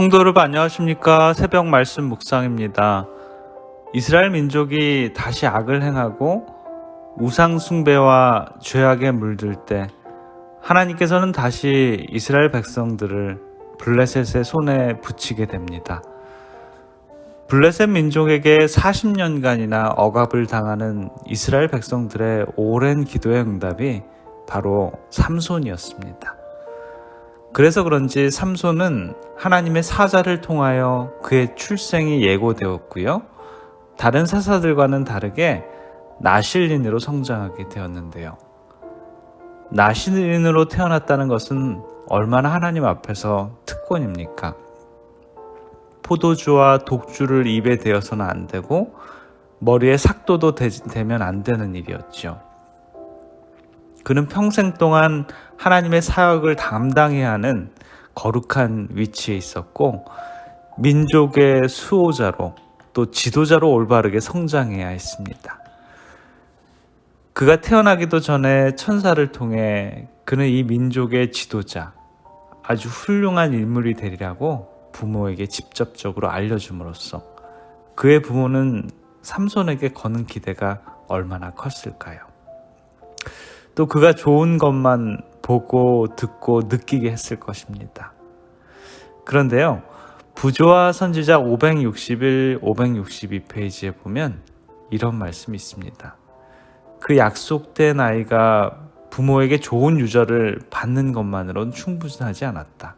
성도 여러분 안녕하십니까? 새벽 말씀 묵상입니다. 이스라엘 민족이 다시 악을 행하고 우상 숭배와 죄악에 물들 때 하나님께서는 다시 이스라엘 백성들을 블레셋의 손에 붙이게 됩니다. 블레셋 민족에게 40년간이나 억압을 당하는 이스라엘 백성들의 오랜 기도의 응답이 바로 삼손이었습니다. 그래서 그런지 삼손은 하나님의 사자를 통하여 그의 출생이 예고되었고요. 다른 사사들과는 다르게 나실린으로 성장하게 되었는데요. 나실린으로 태어났다는 것은 얼마나 하나님 앞에서 특권입니까? 포도주와 독주를 입에 대어서는 안 되고 머리에 삭도도 대면 안 되는 일이었죠. 그는 평생 동안 하나님의 사역을 담당해야 하는 거룩한 위치에 있었고 민족의 수호자로 또 지도자로 올바르게 성장해야 했습니다. 그가 태어나기도 전에 천사를 통해 그는 이 민족의 지도자, 아주 훌륭한 인물이 되리라고 부모에게 직접적으로 알려줌으로써 그의 부모는 삼손에게 거는 기대가 얼마나 컸을까요? 또 그가 좋은 것만 보고 듣고 느끼게 했을 것입니다. 그런데요, 부조와 선지자 561, 562페이지에 보면 이런 말씀이 있습니다. 그 약속된 아이가 부모에게 좋은 유전을 받는 것만으로는 충분하지 않았다.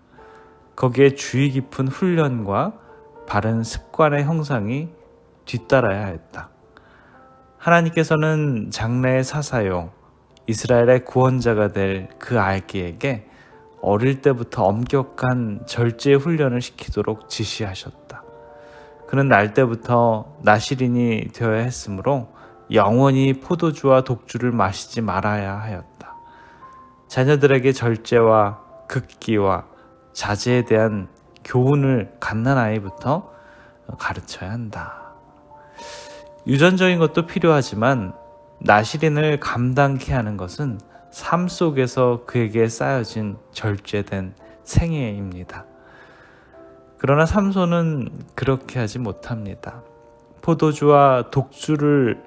거기에 주의 깊은 훈련과 바른 습관의 형상이 뒤따라야 했다. 하나님께서는 장래의 사사요 이스라엘의 구원자가 될 그 아기에게 어릴 때부터 엄격한 절제 훈련을 시키도록 지시하셨다. 그는 날 때부터 나실인이 되어야 했으므로 영원히 포도주와 독주를 마시지 말아야 하였다. 자녀들에게 절제와 극기와 자제에 대한 교훈을 갓난아이부터 가르쳐야 한다. 유전적인 것도 필요하지만 나실인을 감당케 하는 것은 삶 속에서 그에게 쌓여진 절제된 생애입니다. 그러나 삼손은 그렇게 하지 못합니다. 포도주와 독주를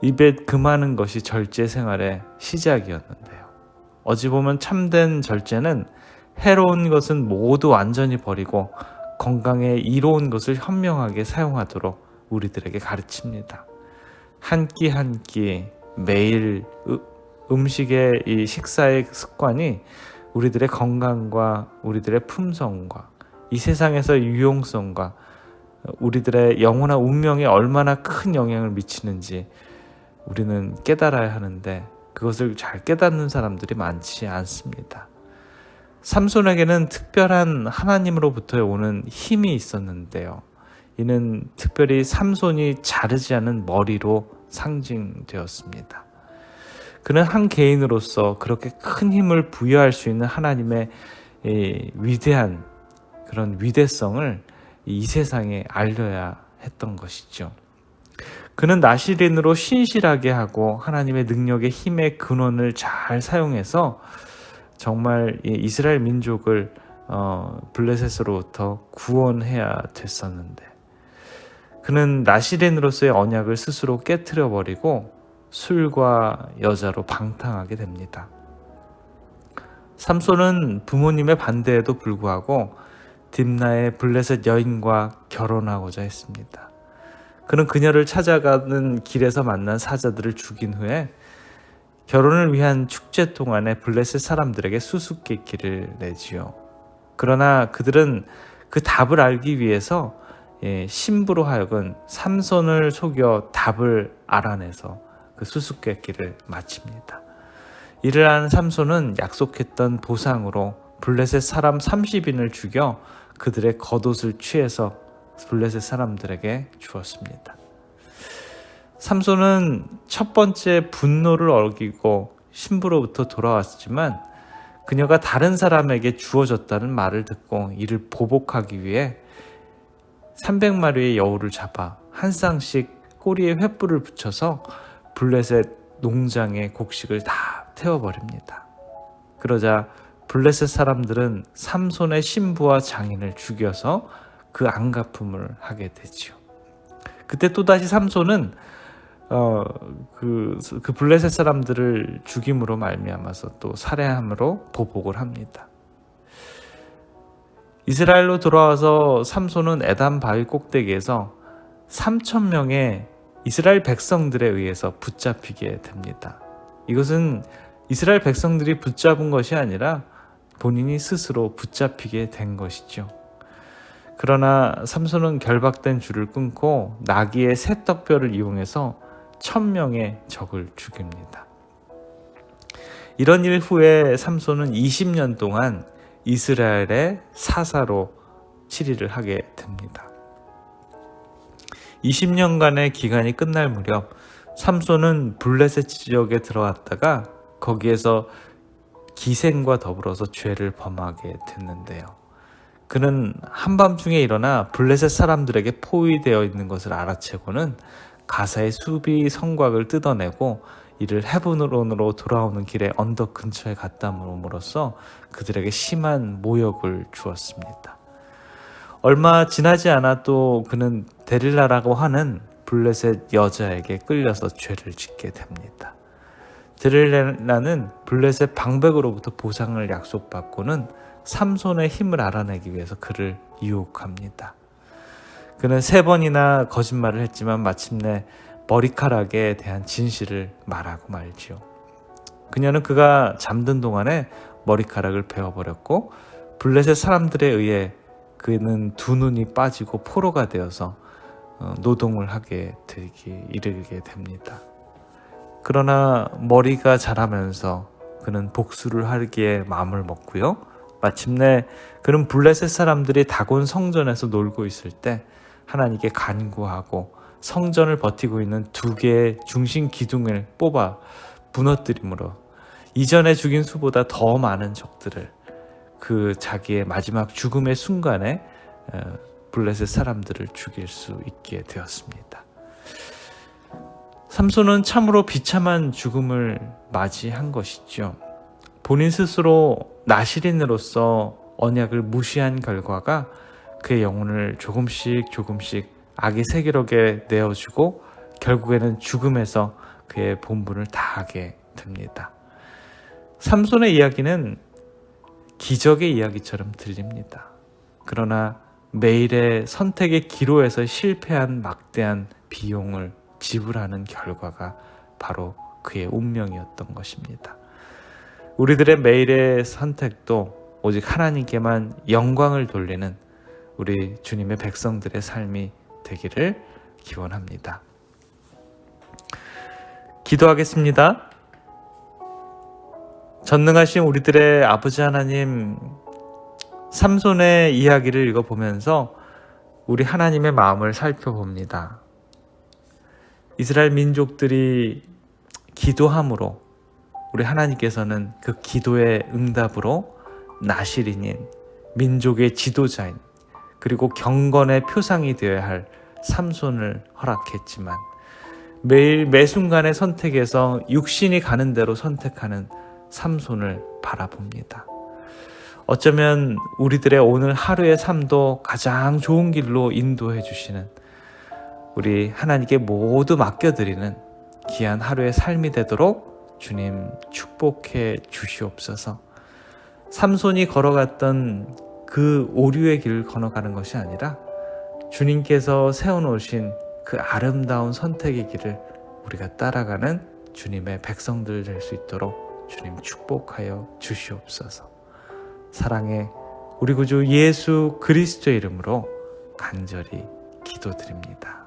입에 금하는 것이 절제 생활의 시작이었는데요. 어찌 보면 참된 절제는 해로운 것은 모두 완전히 버리고 건강에 이로운 것을 현명하게 사용하도록 우리들에게 가르칩니다. 한 끼 한 끼 매일 음식의 이 식사의 습관이 우리들의 건강과 우리들의 품성과 이 세상에서 유용성과 우리들의 영원한 운명에 얼마나 큰 영향을 미치는지 우리는 깨달아야 하는데 그것을 잘 깨닫는 사람들이 많지 않습니다. 삼손에게는 특별한 하나님으로부터 오는 힘이 있었는데요. 이는 특별히 삼손이 자르지 않은 머리로 상징되었습니다. 그는 한 개인으로서 그렇게 큰 힘을 부여할 수 있는 하나님의 위대한 그런 위대성을 이 세상에 알려야 했던 것이죠. 그는 나실인으로 신실하게 하고 하나님의 능력의 힘의 근원을 잘 사용해서 정말 이스라엘 민족을 블레셋으로부터 구원해야 됐었는데 그는 나실인으로서의 언약을 스스로 깨트려 버리고 술과 여자로 방탕하게 됩니다. 삼손은 부모님의 반대에도 불구하고 딥나의 블레셋 여인과 결혼하고자 했습니다. 그는 그녀를 찾아가는 길에서 만난 사자들을 죽인 후에 결혼을 위한 축제 동안에 블레셋 사람들에게 수수께끼를 내지요. 그러나 그들은 그 답을 알기 위해서 신부로 하여금 삼손을 속여 답을 알아내서 그 수수께끼를 마칩니다. 이를 아는 삼손은 약속했던 보상으로 블레셋 사람 30인을 죽여 그들의 겉옷을 취해서 블레셋 사람들에게 주었습니다. 삼손은 첫 번째 분노를 어기고 신부로부터 돌아왔지만 그녀가 다른 사람에게 주어졌다는 말을 듣고 이를 보복하기 위해 300마리의 여우를 잡아 한 쌍씩 꼬리에 횃불을 붙여서 블레셋 농장의 곡식을 다 태워버립니다. 그러자 블레셋 사람들은 삼손의 신부와 장인을 죽여서 그 안갚음을 하게 되지요. 그때 또다시 삼손은 그 블레셋 사람들을 죽임으로 말미암아서 또 살해함으로 보복을 합니다. 이스라엘로 돌아와서 삼손은 에단 바위 꼭대기에서 3,000명의 이스라엘 백성들에 의해서 붙잡히게 됩니다. 이것은 이스라엘 백성들이 붙잡은 것이 아니라 본인이 스스로 붙잡히게 된 것이죠. 그러나 삼손은 결박된 줄을 끊고 나귀의 새떡뼈를 이용해서 1,000명의 적을 죽입니다. 이런 일 후에 삼손은 20년 동안 이스라엘의 사사로 치리를 하게 됩니다. 20년간의 기간이 끝날 무렵 삼손은 블레셋 지역에 들어왔다가 거기에서 기생과 더불어서 죄를 범하게 됐는데요. 그는 한밤중에 일어나 블레셋 사람들에게 포위되어 있는 것을 알아채고는 가사의 수비 성곽을 뜯어내고 이를 헤브론으로 돌아오는 길에 언덕 근처에 갖다 놓음으로써 그들에게 심한 모욕을 주었습니다. 얼마 지나지 않아 또 그는 데릴라라고 하는 블레셋 여자에게 끌려서 죄를 짓게 됩니다. 데릴라는 블레셋 방백으로부터 보상을 약속받고는 삼손의 힘을 알아내기 위해서 그를 유혹합니다. 그는 3번이나 거짓말을 했지만 마침내 머리카락에 대한 진실을 말하고 말지요. 그녀는 그가 잠든 동안에 머리카락을 베어버렸고 블레셋 사람들에 의해 그는 2눈이 빠지고 포로가 되어서 노동을 하게 이르게 됩니다. 그러나 머리가 자라면서 그는 복수를 하기에 마음을 먹고요. 마침내 그는 블레셋 사람들이 다곤 성전에서 놀고 있을 때 하나님께 간구하고 성전을 버티고 있는 2개의 중심 기둥을 뽑아 무너뜨림으로 이전에 죽인 수보다 더 많은 적들을 그 자기의 마지막 죽음의 순간에 블레셋 사람들을 죽일 수 있게 되었습니다. 삼손은 참으로 비참한 죽음을 맞이한 것이죠. 본인 스스로 나실인으로서 언약을 무시한 결과가 그의 영혼을 조금씩 악의 세계력에 내어주고 결국에는 죽음에서 그의 본분을 다하게 됩니다. 삼손의 이야기는 기적의 이야기처럼 들립니다. 그러나 매일의 선택의 기로에서 실패한 막대한 비용을 지불하는 결과가 바로 그의 운명이었던 것입니다. 우리들의 매일의 선택도 오직 하나님께만 영광을 돌리는 우리 주님의 백성들의 삶이 되기를 기원합니다. 기도하겠습니다. 전능하신 우리들의 아버지 하나님, 삼손의 이야기를 읽어보면서 우리 하나님의 마음을 살펴봅니다. 이스라엘 민족들이 기도함으로 우리 하나님께서는 그 기도의 응답으로 나실인인 민족의 지도자인 그리고 경건의 표상이 되어야 할 삼손을 허락했지만 매일 매순간의 선택에서 육신이 가는 대로 선택하는 삼손을 바라봅니다. 어쩌면 우리들의 오늘 하루의 삶도 가장 좋은 길로 인도해 주시는 우리 하나님께 모두 맡겨드리는 귀한 하루의 삶이 되도록 주님 축복해 주시옵소서. 삼손이 걸어갔던 그 오류의 길을 걸어가는 것이 아니라 주님께서 세워놓으신 그 아름다운 선택의 길을 우리가 따라가는 주님의 백성들 될 수 있도록 주님 축복하여 주시옵소서. 사랑의 우리 구주 예수 그리스도의 이름으로 간절히 기도드립니다.